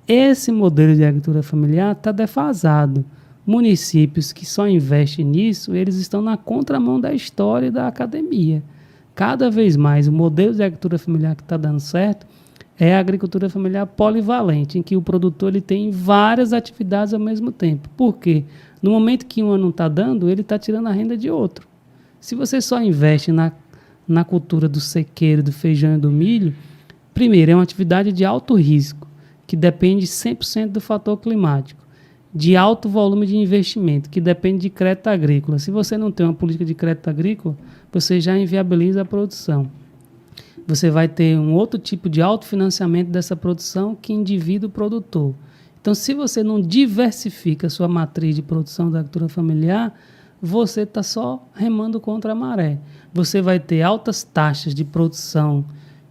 esse modelo de agricultura familiar está defasado. Municípios que só investem nisso, eles estão na contramão da história e da academia. Cada vez mais, o modelo de agricultura familiar que está dando certo é a agricultura familiar polivalente, em que o produtor ele tem várias atividades ao mesmo tempo. Por quê? No momento que uma não está dando, ele está tirando a renda de outro. Se você só investe na cultura do sequeiro, do feijão e do milho, primeiro, é uma atividade de alto risco, que depende 100% do fator climático, de alto volume de investimento, que depende de crédito agrícola. Se você não tem uma política de crédito agrícola, você já inviabiliza a produção. Você vai ter um outro tipo de autofinanciamento dessa produção que endivida o produtor. Então, se você não diversifica a sua matriz de produção da agricultura familiar, você está só remando contra a maré. Você vai ter altas taxas de produção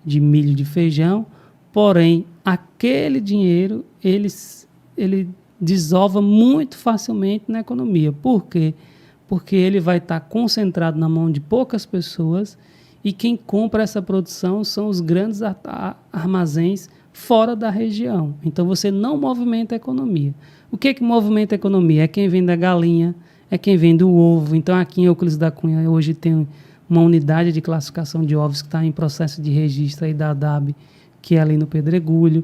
de milho e de feijão, porém, aquele dinheiro, ele desova muito facilmente na economia. Por quê? Porque ele vai estar concentrado na mão de poucas pessoas e quem compra essa produção são os grandes armazéns fora da região. Então, você não movimenta a economia. O que movimenta a economia? É quem vende a galinha, é quem vende o ovo. Então, aqui em Euclides da Cunha, hoje tem uma unidade de classificação de ovos que está em processo de registro aí da ADAB, que é ali no Pedregulho.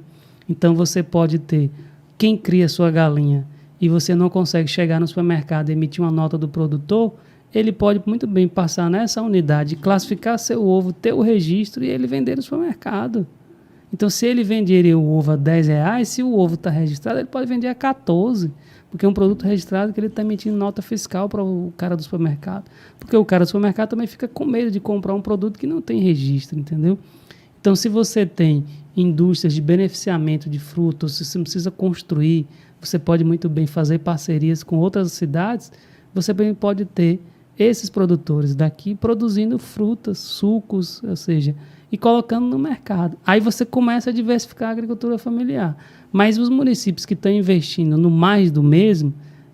Então, você pode ter quem cria sua galinha e você não consegue chegar no supermercado e emitir uma nota do produtor, ele pode muito bem passar nessa unidade, classificar seu ovo, ter o registro e ele vender no supermercado. Então, se ele vender o ovo a R$10, se o ovo está registrado, ele pode vender a 14, porque é um produto registrado que ele está emitindo nota fiscal para o cara do supermercado. Porque o cara do supermercado também fica com medo de comprar um produto que não tem registro, entendeu? Então, se você tem indústrias de beneficiamento de frutas, se você não precisa construir, você pode muito bem fazer parcerias com outras cidades, você bem pode ter esses produtores daqui produzindo frutas, sucos, ou seja, e colocando no mercado. Aí você começa a diversificar a agricultura familiar. Mas os municípios que estão investindo no mais do mesmo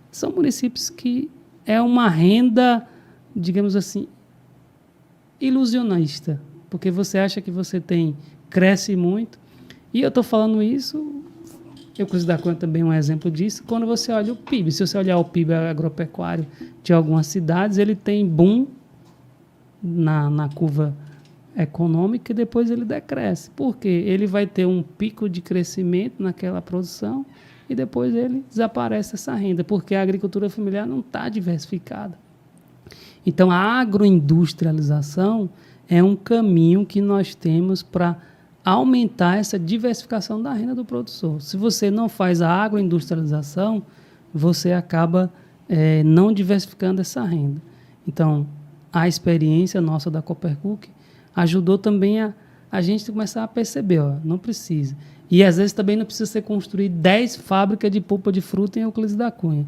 são municípios que é uma renda, digamos assim, ilusionista, porque você acha que você cresce muito. E eu estou falando isso, Euclides da Cunha também é um exemplo disso, quando você olha o PIB. Se você olhar o PIB agropecuário de algumas cidades, ele tem boom na curva econômica e depois ele decresce. Por quê? Ele vai ter um pico de crescimento naquela produção e depois ele desaparece essa renda, porque a agricultura familiar não está diversificada. Então, a agroindustrialização é um caminho que nós temos para aumentar essa diversificação da renda do produtor. Se você não faz a agroindustrialização, você acaba não diversificando essa renda. Então, a experiência nossa da Coopercook ajudou também a gente começar a perceber, não precisa. E, às vezes, também não precisa ser construído 10 fábricas de polpa de fruta em Euclides da Cunha.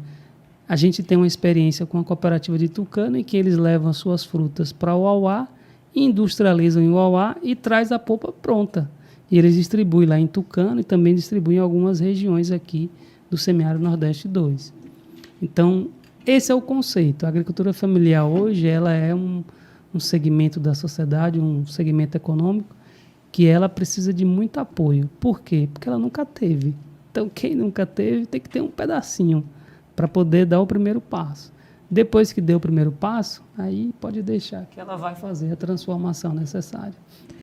A gente tem uma experiência com a cooperativa de Tucano, em que eles levam as suas frutas para o Uauá, industrializam em Uauá e traz a polpa pronta. E eles distribuem lá em Tucano e também distribuem em algumas regiões aqui do Semiárido Nordeste 2. Então, esse é o conceito. A agricultura familiar hoje ela é um segmento da sociedade, um segmento econômico, que ela precisa de muito apoio. Por quê? Porque ela nunca teve. Então, quem nunca teve tem que ter um pedacinho para poder dar o primeiro passo. Depois que deu o primeiro passo, aí pode deixar que ela vai fazer a transformação necessária.